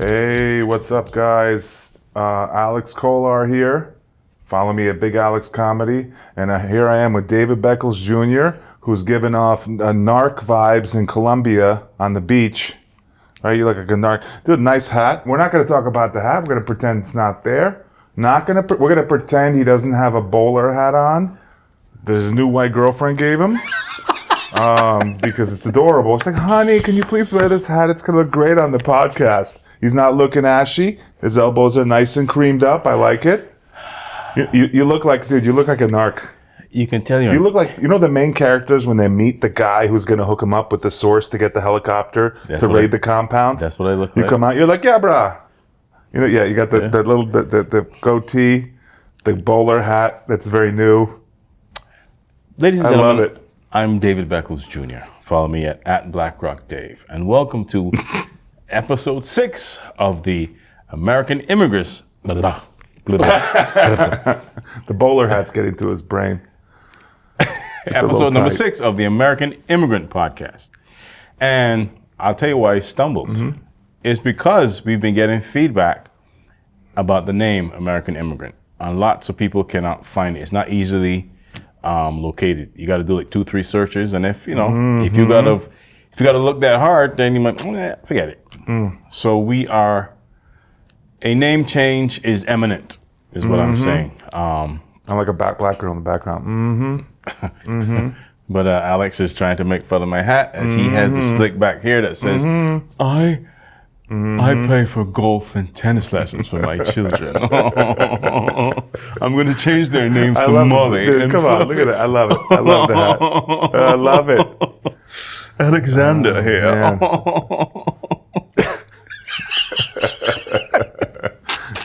Hey, what's up, guys? Alex Kolar here. Follow me at Big Alex Comedy. And here I am with David Beckles Jr., who's giving off narc vibes in Colombia on the beach. Right, you look like a narc. Dude, nice hat. We're not going to talk about the hat. We're going to pretend it's not there. We're going to pretend he doesn't have a bowler hat on that his new white girlfriend gave him. Because it's adorable. It's like, honey, can you please wear this hat? It's going to look great on the podcast. He's not looking ashy. His elbows are nice and creamed up. I like it. You look like, dude, you look like a narc. You can tell You look like, you know the main characters when they meet the guy who's going to hook them up with the source to get the helicopter to raid the compound? That's what I look like. You come out, you're like, yeah, brah. You know, yeah, you got the little the goatee, the bowler hat that's very new. Ladies and gentlemen, love it. I'm David Beckles Jr. Follow me at BlackRock Dave. And welcome to episode 6 of the American Immigrants. The bowler hat's getting to his brain. Episode number 6 of the American Immigrant podcast. And I'll tell you why I stumbled. Mm-hmm. It's because we've been getting feedback about the name American Immigrant. And lots of people cannot find it. It's not easily located. You got to do like 2-3 searches. And if you gotta look that hard, then you might forget it. So a name change is imminent, is what I'm saying. I'm like a black girl in the background. But Alex is trying to make fun of my hat as he has the slick back here that says, I pay for golf and tennis lessons for my children. I'm going to change their names to Molly. Dude, come on, look at it. I love it. I love the hat. I love it. Alexander here.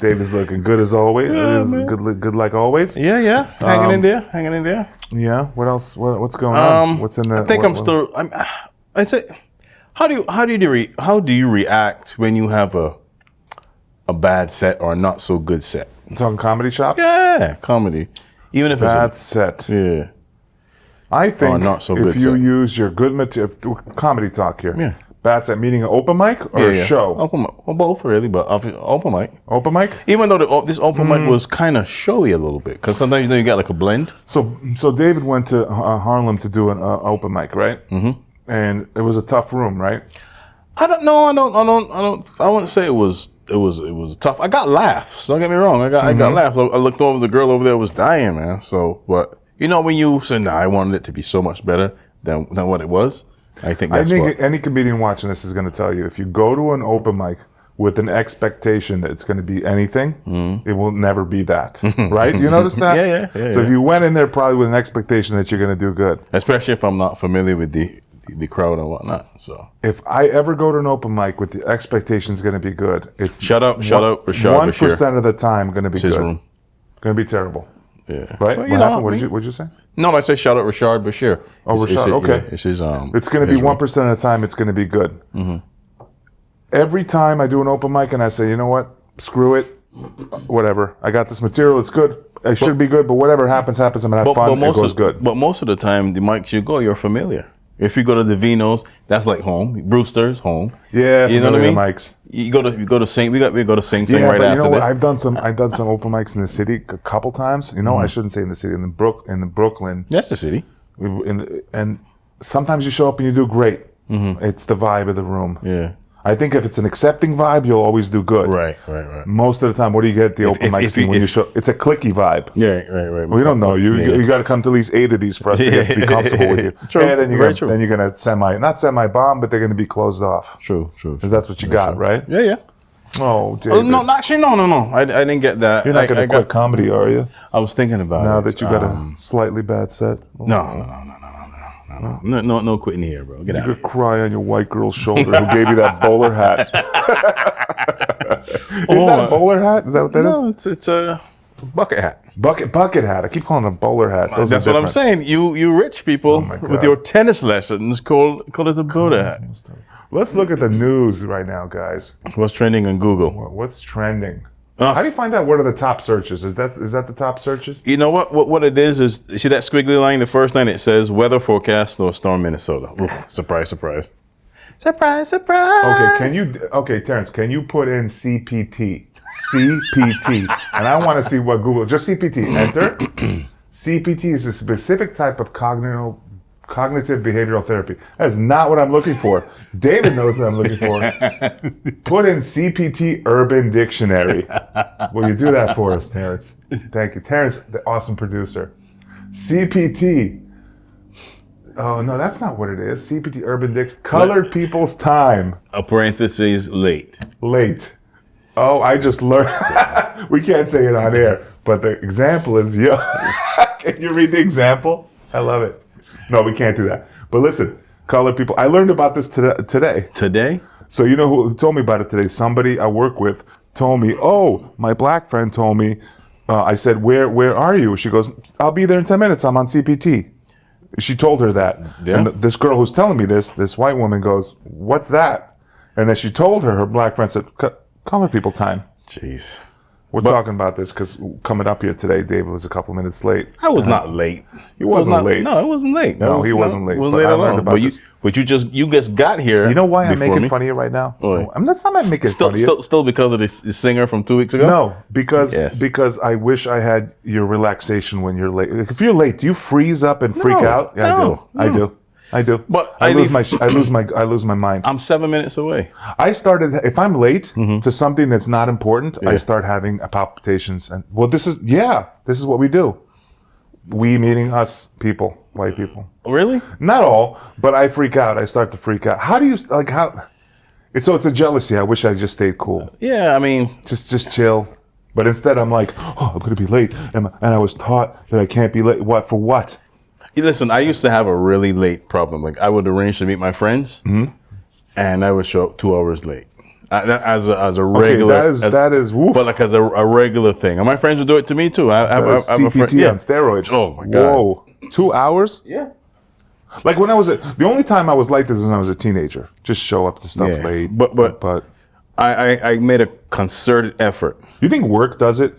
Dave is looking good as always. Good like always. Yeah. Hanging in there. Yeah. What else? What's going on? What's in the? I think I'd say, how do you react when you have a bad set or a not so good set? You talking comedy shop? Yeah, comedy. Even if bad it's set. Yeah. I think not so if good you set. use your good material, comedy talk here. Yeah. Bad set meaning an open mic or a show? Open mic. Well, both really, but open mic. Open mic? Even though this open mic was kind of showy a little bit, because sometimes you got like a blend. So David went to Harlem to do an open mic, right? Mm-hmm. And it was a tough room, right? I don't know. I wouldn't say it was tough. I got laughs. Don't get me wrong. I got laughs. I looked over, the girl over there was dying, man. So, but you know when you say, I wanted it to be so much better than what it was. I think any comedian watching this is going to tell you, if you go to an open mic with an expectation that it's going to be anything, it will never be that, right? You notice that? Yeah. So if you went in there probably with an expectation that you're going to do good. Especially if I'm not familiar with the crowd and whatnot. So if I ever go to an open mic with the expectation is going to be good, it's shut up, Rashad 1% of the time going to be good. Going to be terrible. Yeah. Right? Well, what happened? What'd you say? No, I say shout out Rashad Bashir. Oh, Rashad. Okay. Yeah, it's his. It's going to be 1% of the time. It's going to be good. Mm-hmm. Every time I do an open mic and I say, you know what? Screw it. Whatever. I got this material. It's good. It should be good. But whatever happens. I'm going to have fun. It goes good. But most of the time, the mics you go, you're familiar. If you go to the Vinos, that's like home. Brewster's home. Yeah, you know what I mean. Mics. You go to Sing. We go to Sing Sing right but after you know what? that. I've done some open mics in the city a couple times. You know, I shouldn't say in the city. In the Brooklyn. That's the city. And sometimes you show up and you do great. Mm-hmm. It's the vibe of the room. Yeah. I think if it's an accepting vibe, you'll always do good. Right. Most of the time, what do you get at the open mic scene when you show? It's a clicky vibe. Yeah, right. We don't know. You got to come to at least 8 of these for us to be comfortable with you. True. And then you're going to not semi-bomb, but they're going to be closed off. True. Because that's what you got, right? Yeah. Oh, David. No, actually, no. I didn't get that. You're not going to quit comedy, are you? I was thinking about now it. that you got a slightly bad set. No quitting here, bro. Get out. You could cry on your white girl's shoulder who gave you that bowler hat. Is that a bowler hat? Is that what that is? No, it's a bucket hat. Bucket hat. I keep calling it a bowler hat. That's what I'm saying. You rich people with your tennis lessons call it a bowler hat. Let's look at the news right now, guys. What's trending on Google? What's trending? How do you find out what are the top searches? Is that the top searches? You know what it is you see that squiggly line? The first line it says weather forecast or storm Minnesota. Ooh, surprise. Surprise, surprise. Okay, Terrence, can you put in CPT? CPT. And I want to see what Google, just CPT, enter. CPT is a specific type of cognitive behavioral therapy. That's not what I'm looking for. David knows what I'm looking for. Put in CPT Urban Dictionary. Will you do that for us, Terrence? Thank you. Terrence, the awesome producer. CPT. Oh, no, that's not what it is. CPT Urban Dictionary. Colored people's time. A parentheses, late. Late. Oh, I just learned. We can't say it on air, but the example is, yo. Can you read the example? I love it. No, we can't do that. But listen, colored people. I learned about this today. Today? So you know who told me about it today? Somebody I work with told me, oh, my black friend told me. I said, where are you? She goes, I'll be there in 10 minutes. I'm on CPT. She told her that. Yeah. And this girl who's telling me this white woman goes, what's that? And then she told her black friend said, colored people time. Jeez. We're talking about this because coming up here today, David was a couple minutes late. I was not late. He wasn't late. No, it wasn't late. No, he wasn't late. Wasn't late at all. But you just got here. You know why I'm making me. fun of you right now? Oh, I'm not making fun of you. Still because of the singer from 2 weeks ago? No, because I wish I had your relaxation when you're late. If you're late, do you freeze up and freak out? Yeah, I do. But I lose my mind. I'm 7 minutes away. I started, if I'm late to something that's not important, I start having palpitations. And this is what we do. We meaning us people, white people. Really? Not all, but I freak out. I start to freak out. How do you, it's a jealousy. I wish I just stayed cool. Yeah, I mean. Just chill. But instead I'm like, oh, I'm going to be late. And I was taught that I can't be late. What, for what? Listen, I used to have a really late problem. Like I would arrange to meet my friends, and I would show up 2 hours late. As a regular, that is. Woof. But like as a regular thing, and my friends would do it to me too. I have a friend, CPT on steroids. Oh my god! Whoa, 2 hours? Yeah. Like when I was the only time I was like this was when I was a teenager. Just show up to stuff late. But I made a concerted effort. You think work does it?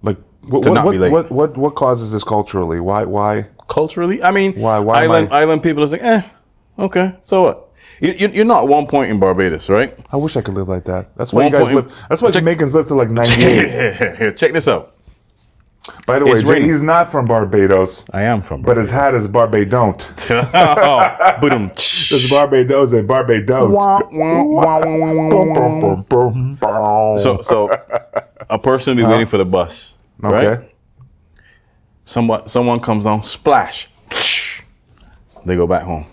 Like to not be late. What causes this culturally? Why? Culturally, I mean, why island people are like, okay, so what? You're not 1 point in Barbados, right? I wish I could live like that. That's why you guys live. That's why Jamaicans live to like 98. Here, check this out. By the way, he's not from Barbados. I am from Barbados. But his hat is Barbadont. There's Barbados and Barbadont. So a person will be waiting for the bus, right? Someone comes on, splash. They go back home.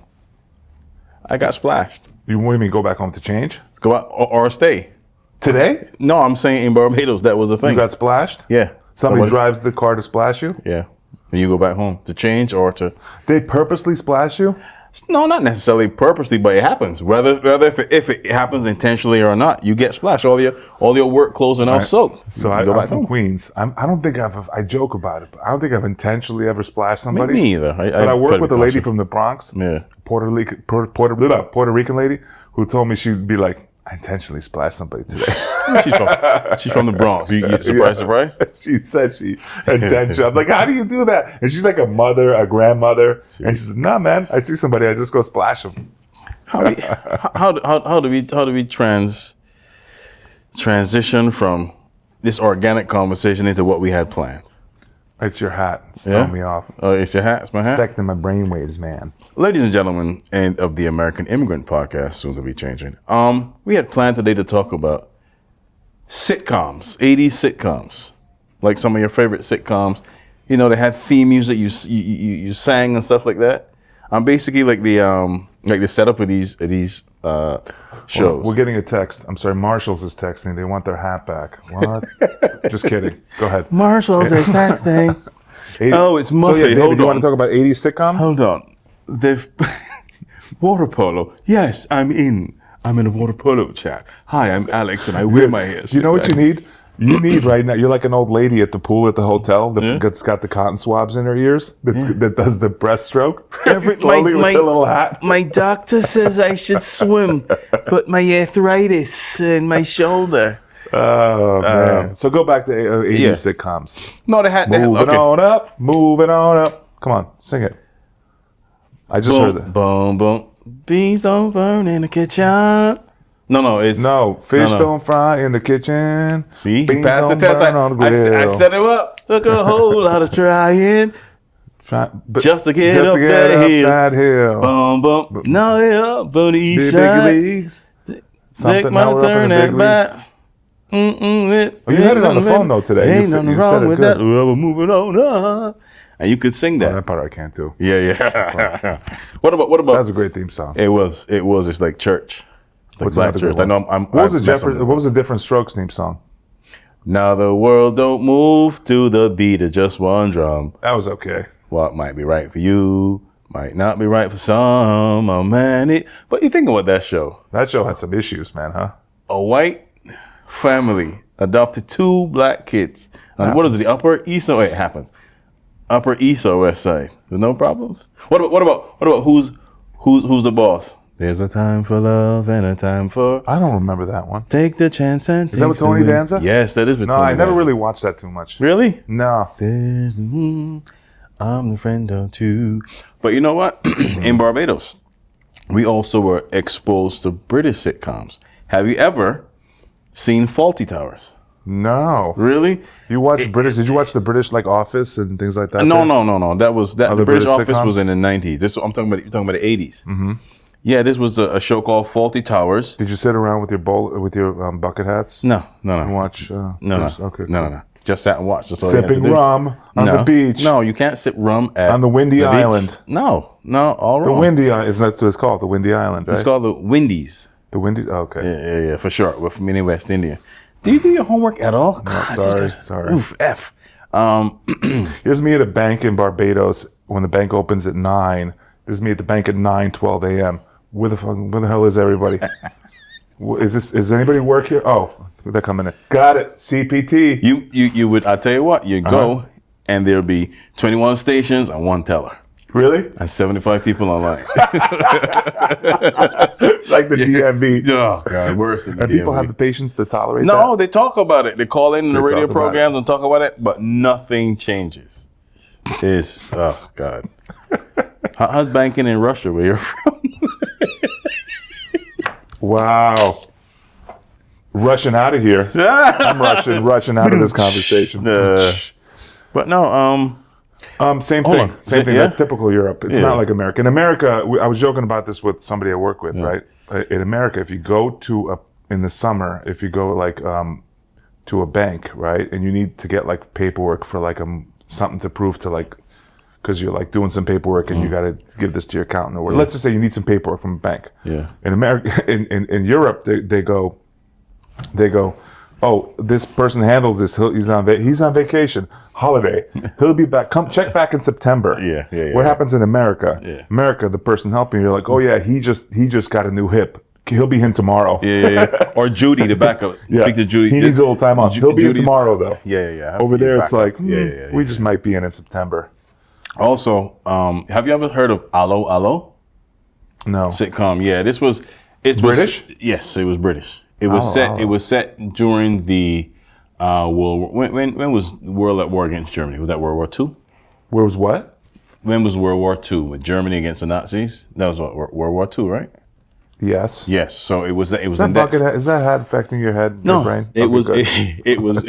I got splashed. You want me to go back home to change? Go out or stay. Today? No, I'm saying in Barbados that was a thing. You got splashed? Yeah. Somebody drives the car to splash you? Yeah. And you go back home to change or to... They purposely splash you? No, not necessarily purposely, but it happens. Whether if it happens intentionally or not, you get splashed. All your work clothes are now soaked. So I'm from Queens. I don't think I joke about it, but I don't think I've intentionally ever splashed somebody. Me either. But I work with a lady from the Bronx, yeah, Puerto Rican lady, who told me she'd be like, I intentionally splashed somebody today. She's from the Bronx. You surprise? She said she intentionally. I'm like, how do you do that? And she's like a mother, a grandmother. Seriously? And she said, nah, man, I see somebody, I just go splash them. How do we transition from this organic conversation into what we had planned? It's your hat. It's throwing me off. Oh, it's your hat? It's my hat? It's affecting my brainwaves, man. Ladies and gentlemen, and of the American Immigrant podcast, soon to be changing. We had planned today to talk about sitcoms, 80s sitcoms. Like some of your favorite sitcoms. You know, they had theme music, you sang and stuff like that. Basically like the setup of these shows. We're getting a text. I'm sorry, Marshall's is texting. They want their hat back. What? Just kidding. Go ahead. Marshall's is texting. Oh, it's Muffy. So David, you want to talk about 80s sitcom? Hold on. They've water polo. Yes, I'm in a water polo chat. Hi, I'm Alex, and I wear my hair. You know what you need? You need right now. You're like an old lady at the pool at the hotel that's got the cotton swabs in her ears. That does the breaststroke slowly with the little hat. My doctor says I should swim, but my arthritis in my shoulder. Oh man! So go back to 80s sitcoms. No, they had moving on up. Come on, sing it. I just heard that. Boom, boom. Beans don't burn in the kitchen. No, it's No, fish don't fry in the kitchen. See, he Beans passed the don't test. burn on the grill. I set him up. Took a whole lot of trying just to get up that hill. Boom, boom. Now he up on the east side. Big leagues. Take my turn at bat. Oh, you had it on the phone though today. Ain't nothing wrong with that. We're moving on. And you could sing that. Oh, that part I can't do. Yeah. What about? That's a great theme song. It was. It's like church. Like What's black another church. good one? I know. What was the Different Strokes theme song? Now the world don't move to the beat of just one drum. That was okay. What might be right for you might not be right for some. Oh man, but you think about that show. That show had some issues, man, huh? A white family adopted 2 black kids. What is it? The Upper East Side? It happens. Upper East or West Side. There's no problems. What about who's the boss? There's a time for love and a time for. I don't remember that one. Take the chance and. Is that with Tony Danza? Yes, that is with No, Tony I never Danza. really watched that too much. Really? No. I'm the friend of 2. But you know what? In Barbados, we also were exposed to British sitcoms. Have you ever seen Fawlty Towers? No. Really? You watched British? Did you watch the British like Office and things like that? No. That was that. Other The British British Office was sitcoms? in the 90s. You're talking about the 80s. Mm-hmm. Yeah, this was a show called Fawlty Towers. Did you sit around with your bucket hats? No. And watch? No. Okay. No. Just sat and watched. That's all you had to Sipping do. rum on the beach. No, you can't sip rum On the windy beach. island. No, all The wrong. windy island. That's what it's called. The windy island, right? It's called the Windies. the windy. Oh, okay. Yeah, for sure. We're from in West India. Do you do your homework at all? Sorry. Oof, F. Here's me at a bank in Barbados when the bank opens at 9. There's me at the bank at 9:12 a.m. Where the hell is everybody? Is anybody work here? Oh, they're coming in. Got it. CPT. You would. I tell you what. You go and there'll be 21 stations and 1 teller. Really? And 75 people online. Like the DMV. Oh God, worse than the And DMV. people have the patience to tolerate that? No, they talk about it. They call in the They radio talk about programs and talk about it, but nothing changes. It's oh God. How's banking in Russia where you're from? Wow. Rushing out of here. I'm rushing out of this conversation. But no, Same Hold thing. on. Same thing. Yeah? That's typical Europe. It's Yeah. not like America. In America, I was joking about this with somebody I work with, right? In America, if you go in the summer, if you go like to a bank, right, and you need to get like paperwork for like something to prove to like, because you're like doing some paperwork and you got to give this to your accountant or whatever. Let's just say you need some paperwork from a bank. Yeah. In America, in Europe, they go, oh, this person handles this. He's on vacation, holiday. He'll be back. Come check back in September. Yeah. What happens in America? Yeah. America, the person helping you're like, oh yeah, he just got a new hip. He'll be in tomorrow. Yeah. Or Judy, the backup. Yeah. Speak to Judy. He needs a little time off. He'll be in Judy- tomorrow though. Yeah. Over there, it's like, Yeah. we just might be in September. Also, have you ever heard of Allo Allo No. sitcom? Yeah, this was British? Yes, it was British. It was set. Allo. It was set during the World. When was the world at war against Germany? Was that World War II? Where was what? When was World War II with Germany against the Nazis? That was what, World War II, right? Yes. Yes. So it was. It was That in that. is that hat affecting your head, your brain? It Okay, was. good. It was.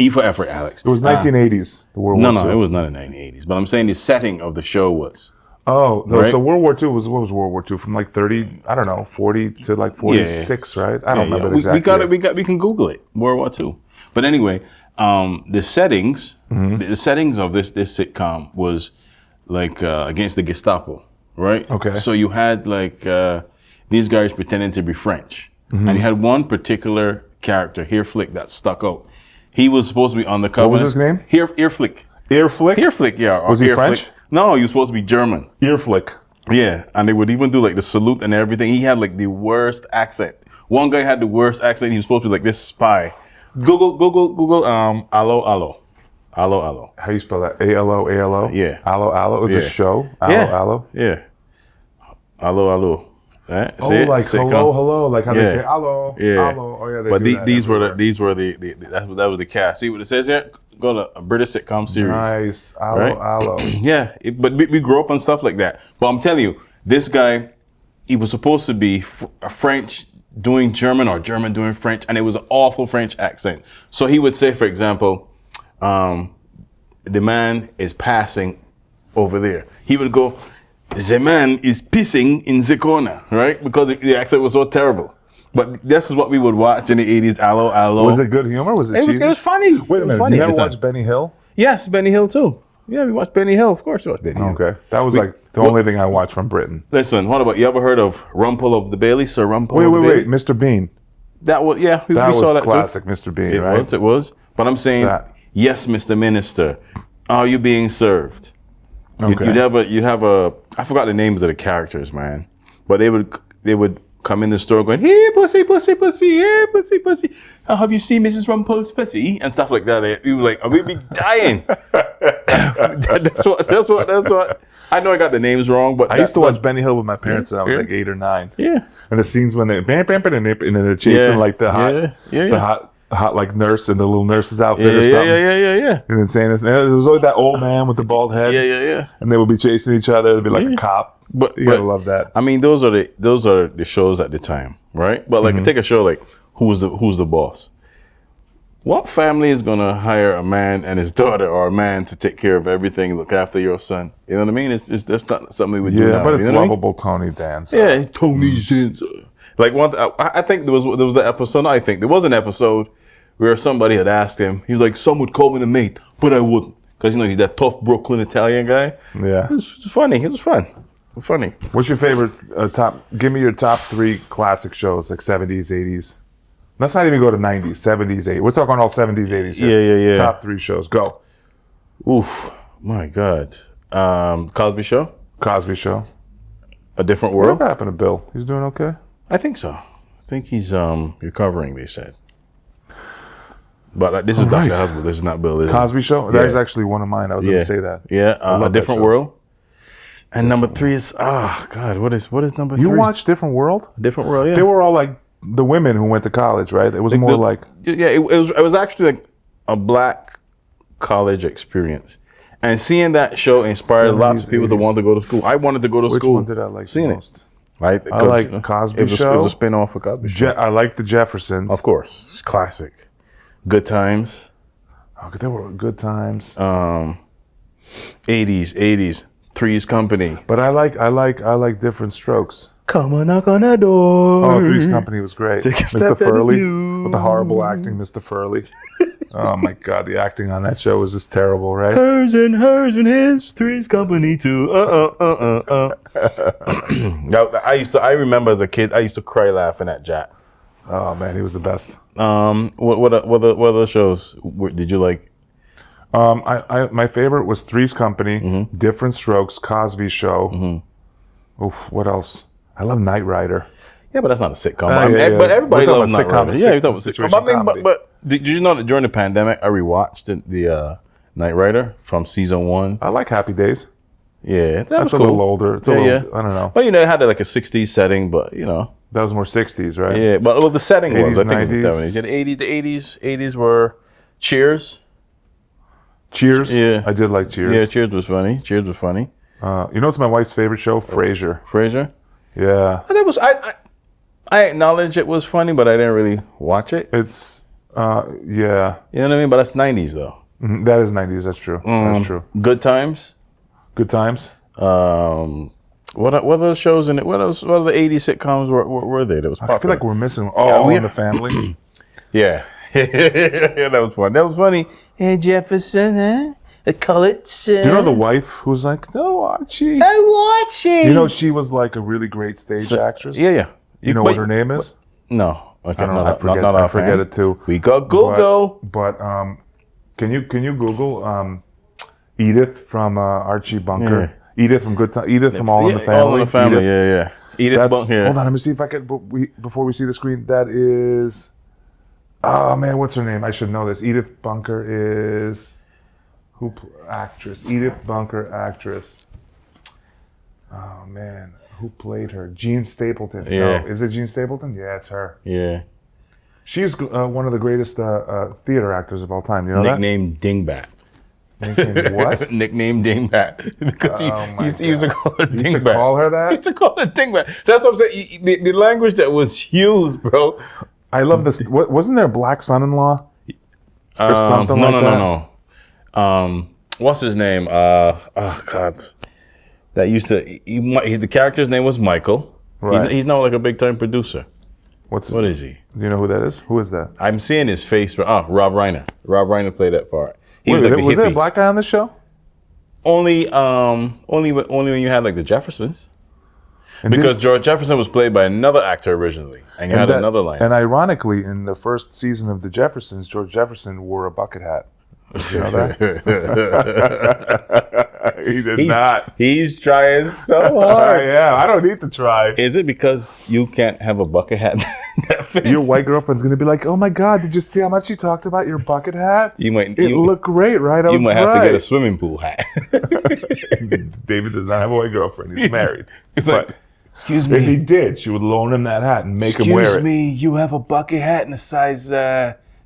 E for effort, Alex. It was 1980s. The World War No, II. it was not in the 1980s. But I'm saying the setting of the show was. Oh, no, Right? so World War II was what was World War II from like 30? I don't know, 40 to like 46, right? I don't remember the exact year. We can Google it. World War II. But anyway, the settings, the settings of this sitcom was like against the Gestapo, right? Okay. So you had like these guys pretending to be French, and you had one particular character, Heerflick, that stuck out. He was supposed to be undercover. What was his name? Heerflick. Earflick? Heerflick, yeah. or Was he Heerflick. French? No, he was supposed to be German. Earflick. Yeah, and they would even do like the salute and everything. He had like the worst accent. One guy had the worst accent. He was supposed to be like this spy. Google. Allo. How you spell that? A-L-O? Yeah. Allo? Is this a show? Allo? Yeah. Allo. Right? Oh, See it? like Sitcom. hello, like how they Yeah. say allo, Yeah. allo. Oh yeah, they But do that these were everywhere. that was the cast. See what it says here? Go to a British sitcom series. Nice. Allo, Right? allo. Yeah, but we grew up on stuff like that. But I'm telling you, this guy, he was supposed to be French doing German or German doing French, and it was an awful French accent. So he would say, for example, the man is passing over there. He would go, the man is pissing in the corner, right? Because the accent was so terrible. But this is what we would watch in the 80s. Allo, allo. Was it good humor? Was it cheesy? It was funny. Wait a minute. Funny You never watched Benny Hill? Yes, Benny Hill too. Yeah, we watched Benny Hill. Of course we watched Benny Hill. Okay. That was like the only thing I watched from Britain. Listen, what about, you ever heard of Rumpel of the Bailey? Sir Rumpel of the Bailey? Wait. Mr. Bean. That was, yeah, we That saw was that classic too. Mr. Bean, right? It was. But I'm saying, yes, Mr. Minister, are you being served? Okay. You'd have a, I forgot the names of the characters, man. But they would come in the store going, hey, pussy, pussy, pussy, hey, pussy, pussy. Oh, have you seen Mrs. Rumpel's pussy? And stuff like that. We were like, we'd be dying. That's what. I know I got the names wrong, but I used to watch Benny Hill with my parents when I was like 8 or 9. Yeah. And the scenes when they're and then they're chasing like the hot like nurse in the little nurse's outfit or something. Yeah. And then saying this, and there was always that old man with the bald head. Yeah. And they would be chasing each other. It'd be like a cop. But you gotta love that. I mean, those are the shows at the time, right? But like, take a show like Who's the Boss? What family is gonna hire a man and his daughter, or a man to take care of everything, look after your son? You know what I mean? It's that's not something we would do now. Yeah, but it's you know lovable Tony Danza. Yeah, Tony Danza. Like I think there was an episode. I think there was an episode where somebody had asked him. He was like, "Some would call me the mate, but I wouldn't, because he's that tough Brooklyn Italian guy." Yeah, it was funny. It was fun. Funny. What's your favorite give me your top 3 classic shows, like 70s, 80s. Let's not even go to 90s, 70s, 80s. We're talking all 70s, 80s here. Yeah. Top 3 shows. Go. Oof. My God. Cosby Show. Cosby Show. A Different World. What happened to Bill? He's doing okay? I think so. I think he's recovering, they said. But this is Dr. Husband. This is not Bill. Cosby Show? That is actually one of mine. I was going to say that. Yeah. A Different World. And number 3 is, God, what is number 3? You watched Different World? Different World, yeah. They were all like the women who went to college, right? It was more like... Yeah, it was actually like a black college experience. And seeing that show inspired lots of people to want to go to school. I wanted to go to school. Which one did I like seeing the most? Right? I like Cosby Show. It was a spin-off of Cosby Show. I like The Jeffersons. Of course. It's classic. Good Times. Oh, there were good times. 80s. Three's Company. But I like Different Strokes. Come on, knock on that door. Oh, Three's Company was great. Mr. Furley with the horrible acting, Mr. Furley. Oh my God, the acting on that show was just terrible, right? Hers and his, Three's Company too. I remember as a kid, I used to cry laughing at Jack. Oh man, he was the best. What other shows did you like? My favorite was Three's Company, Different Strokes, Cosby Show. Oof, what else? I love Knight Rider. Yeah, but that's not a sitcom. But everybody loves Knight Rider. Yeah, you thought it was a sitcom. But did you know that during the pandemic, I rewatched the Knight Rider from season 1? I like Happy Days. Yeah, that's a little older. It's a little, I don't know. But it had like a 60s setting, but that was more 60s, right? Yeah, but the setting 80s, was, I think 90s. it was 70s. Yeah, the 80s were Cheers. Cheers? Yeah. I did like Cheers. Yeah, Cheers was funny. What's my wife's favorite show? Frasier. Frasier? Yeah. That was, I acknowledge it was funny, but I didn't really watch it. It's, yeah. You know what I mean? But that's 90s, though. Mm-hmm. That is 90s, that's true. That's true. Good Times? Good Times? What other shows in it? What else? What other 80s sitcoms were there that was popular? I feel like we're missing All in the Family. Yeah. Yeah, that was fun. That was funny. Hey, Jefferson, huh? The colored son. Do you know the wife who's like, no, Archie? Oh, Archie. You know, she was like a really great stage actress. Yeah. You know what her name is? No. Okay, I don't know. I forget it too. We got Google. But can you Google Edith from Archie Bunker? Yeah. Edith from Good Time. Edith from All in the Family. All in the Family. Edith. Edith Bunker. Hold on, let me see if I can. Before we see the screen, that is. Oh man, what's her name? I should know this. Edith Bunker is actress. Edith Bunker, actress. Oh man, who played her? Jean Stapleton. Yeah. No, is it Jean Stapleton? Yeah, it's her. Yeah. She's one of the greatest theater actors of all time. You know that? Nicknamed Dingbat. Nicknamed what? Nicknamed Dingbat. Because he used to call her Dingbat. He used to call her that? He used to call her Dingbat. That's what I'm saying. The language that was used, bro. I love this. Wasn't there a black son-in-law? Or something like that? No. What's his name? God. That used to... the character's name was Michael. Right. He's now like a big-time producer. What is he? Do you know who that is? Who is that? I'm seeing his face. Rob Reiner. Rob Reiner played that part. Was there a black guy on the show? Only when you had like the Jeffersons. And because George Jefferson was played by another actor originally, and you had another line. And ironically, in the first season of The Jeffersons, George Jefferson wore a bucket hat. Did you know that? He did not. He's trying so hard. Yeah, I don't need to try. Is it because you can't have a bucket hat that fits? Your white girlfriend's going to be like, oh my God, did you see how much you talked about your bucket hat? You looked great, right? You might have to get a swimming pool hat. David does not have a white girlfriend. He's married. But excuse me. If he did, she would loan him that hat and make him wear it. Excuse me, you have a bucket hat in a size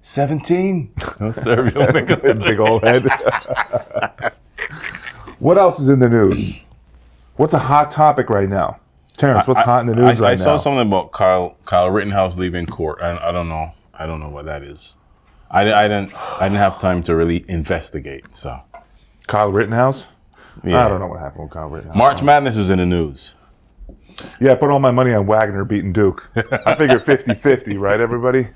17? No, sir. Big old head. What else is in the news? What's a hot topic right now? Terrence, what's hot in the news right now? I saw something about Kyle Rittenhouse leaving court. I don't know. I don't know what that is. I didn't have time to really investigate. So Kyle Rittenhouse? Yeah. I don't know what happened with Kyle Rittenhouse. March Madness is in the news. Yeah, I put all my money on Wagner beating Duke. I figure 50-50, right, everybody?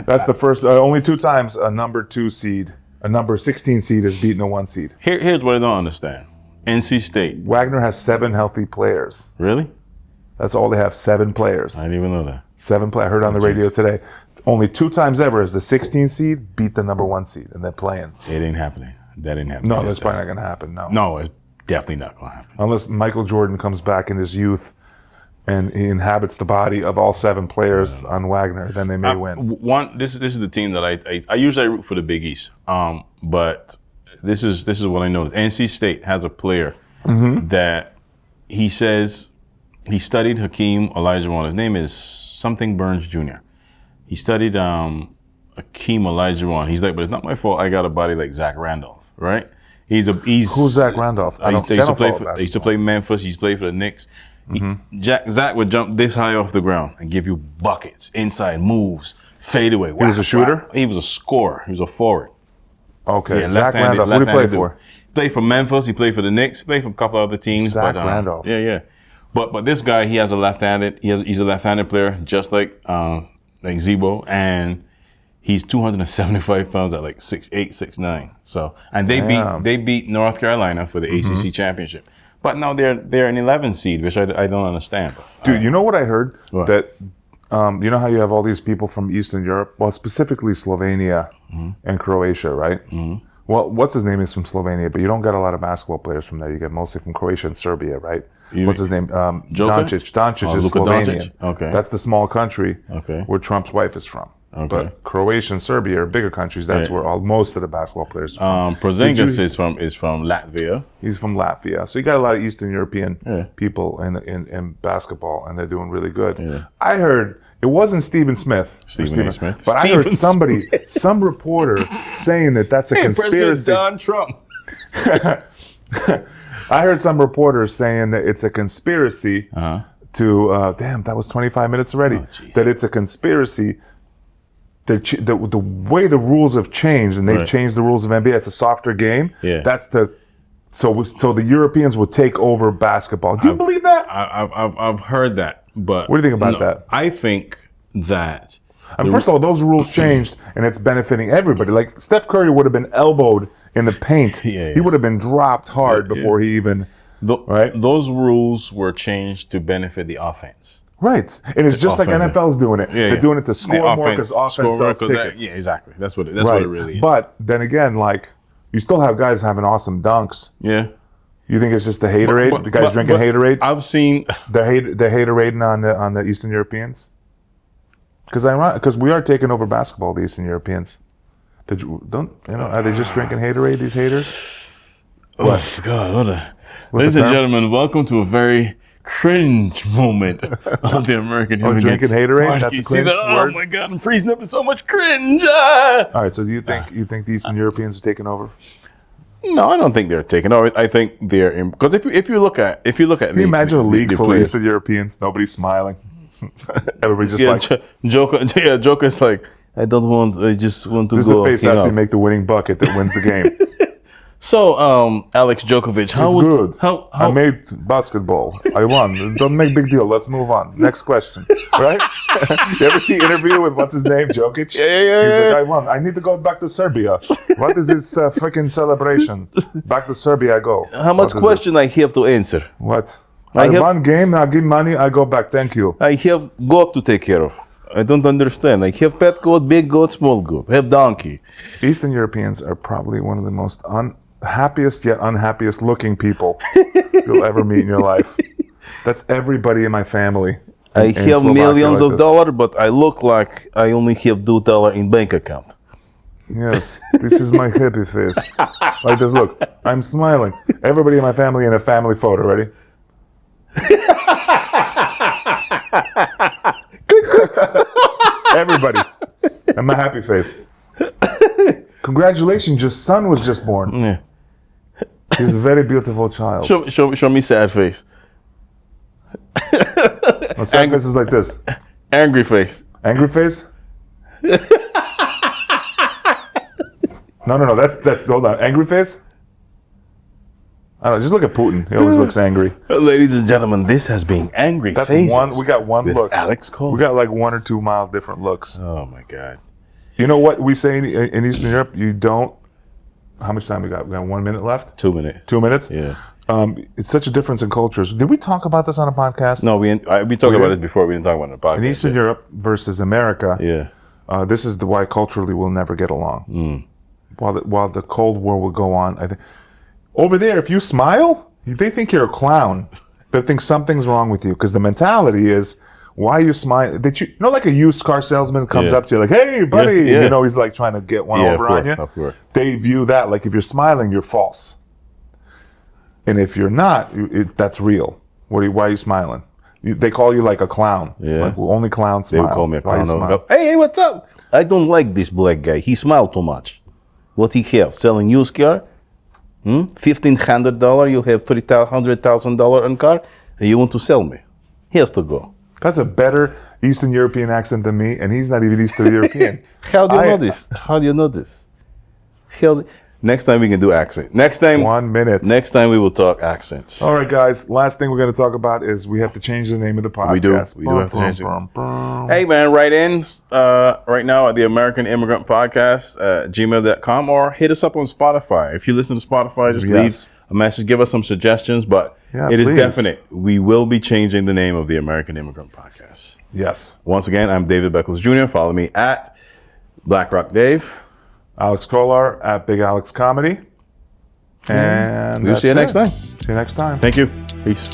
That's the first, only 2 times a number 2 seed, a number 16 seed has beaten a 1 seed. Here's what I don't understand. NC State. Wagner has 7 healthy players. Really? That's all they have, 7 players. I didn't even know that. 7 players. I heard on the radio today. Only 2 times ever has the 16 seed beat the number 1 seed, and they're playing. It ain't happening. That ain't happening. No, that's probably not going to happen, no. No, it's definitely not going to happen. Unless Michael Jordan comes back in his youth and he inhabits the body of all 7 players on Wagner, then they may win. This is the team that I usually root for the Big East. But this is what I noticed. NC State has a player that he says he studied Hakeem Olajuwon. His name is something Burns Jr. He studied Hakeem Olajuwon. He's like, but it's not my fault. I got a body like Zach Randolph, right? Who's Zach Randolph? He used to play Memphis. He's played for the Knicks. Zach would jump this high off the ground and give you buckets, inside moves, fade away. He was a shooter? He was a scorer. He was a forward. Okay, yeah, Zach Randolph. Who did he play for? He played for Memphis. He played for the Knicks. He played for a couple other teams. Zach Randolph. Yeah. But this guy, he has a left-handed. He's a left-handed player, just like Zebo, and he's 275 pounds at like 6'8", 6'9". So, and they beat North Carolina for the ACC championship. But now they're an 11 seed, which I don't understand. Dude, you know what I heard? What? That you know how you have all these people from Eastern Europe? Well, specifically Slovenia and Croatia, right? Well, what's his name is from Slovenia, but you don't get a lot of basketball players from there. You get mostly from Croatia and Serbia, right? What's his name? Doncic. Doncic is Slovenian. Doncic? Okay. That's the small country Okay. where Trump's wife is from. Okay. But Croatia and Serbia are bigger countries. That's where most of the basketball players are from. Porzingis is from Latvia. He's from Latvia. So you got a lot of Eastern European people in basketball, and they're doing really good. Yeah. I heard, it wasn't Stephen Smith. But I heard some reporter saying that's a conspiracy. President Don Trump. I heard some reporters saying that it's a conspiracy to, damn, that was 25 minutes already, that it's a conspiracy. The way the rules have changed, and they've changed the rules of NBA, it's a softer game. Yeah. So the Europeans will take over basketball. Do you believe that? I've heard that, but what do you think about that? I think that. First of all, those rules changed, and it's benefiting everybody. Like Steph Curry would have been elbowed in the paint. Yeah. He would have been dropped hard before he even. Right. Those rules were changed to benefit the offense. Right, and it's just like NFL's doing it. They're doing it to score more because offense sells tickets. Yeah, exactly. That's what it really is. But then again, like, you still have guys having awesome dunks. Yeah. You think it's just the haterade? The guys drinking haterade? I've seen they're haterading on the Eastern Europeans. Because we are taking over basketball, the Eastern Europeans. Are they just drinking haterade? These haters? What? Oh God! Ladies and gentlemen, welcome to a very cringe moment of the American Immigrant. Drinking haterade? That's a cringe word? Oh my God, I'm freezing up with so much cringe. All right, so do you think the Eastern Europeans are taking over? No, I don't think they're taken over. I think they're because if you look at Can you imagine a league full of players. Eastern Europeans? Nobody's smiling. Everybody just like Joker's like, I don't want. I just want to this go. is the face after you make the winning bucket that wins the game. So, Alex Djokovic, how It's was good. how I made basketball. I won. Don't make big deal. Let's move on. Next question. Right? You ever see interview with what's his name, Jokic? Yeah. He's like, I won. I need to go back to Serbia. What is this freaking celebration? Back to Serbia I go. How much question I have to answer? What? I I have- won game. Now give money. I go back. Thank you. I have goat to take care of. I don't understand. I have pet goat, big goat, small goat. I have donkey. Eastern Europeans are probably one of the most happiest yet unhappiest looking people you'll ever meet in your life. That's everybody in my family. I in have Slovakia millions like of this. dollars, but I look like I only have $2 in bank account. Yes, this is my happy face. Like this, look, I'm smiling. Everybody in my family in a family photo, ready? Everybody. And my happy face. Congratulations, your son was just born. Yeah. He's a very beautiful child. Show me sad face. My sad face is like this. Angry face. Angry face? No, that's hold on. Angry face? I don't know, just look at Putin. He always looks angry. Ladies and gentlemen, this has been Angry That's Faces one. We got one with look. Alex Cole. We got like 1 or 2 mild different looks. Oh my God. You know what we say in Eastern Europe? You don't. How much time we got? We got 1 minute left. 2 minutes. 2 minutes. Yeah. It's such a difference in cultures. Did we talk about this on a podcast? No, we talked about it before. We didn't talk about it on the podcast. In Eastern Europe versus America, Yeah. this is why culturally we'll never get along. While the Cold War will go on, I think over there, if you smile, they think you're a clown. They think something's wrong with you because the mentality is, why are you smiling? That you know, like a used car salesman comes Yeah. up to you like, "Hey, buddy," Yeah. you know, he's like trying to get one Yeah, over of on course, you. of course. They view that like if you're smiling, you're false, and if you're not, that's real. Why are you smiling? They call you like a clown. Yeah. Like, well, only clowns They smile. would call me a Why you clown. smile? Hey, what's up? I don't like this black guy. He smiled too much. What he have? Selling used car? $1,500. You have $300,000 on car, and you want to sell me? He has to go. That's a better Eastern European accent than me, and he's not even Eastern European. How do you know this? How do you know this? Next time we can do accent. Next time 1 minute. Next time we will talk accents. All right, guys. Last thing we're going to talk about is we have to change the name of the podcast. We do have to change it. Hey man, write in right now at the American Immigrant Podcast at gmail.com or hit us up on Spotify. If you listen to Spotify, just leave a message, give us some suggestions, but Yeah, it is please. definite. We will be changing the name of the American Immigrant Podcast. Yes. Once again, I'm David Beckles Jr. Follow me at BlackRock Dave. Alex Kolar at Big Alex Comedy. And We'll see you next time. See you next time. Thank you. Peace.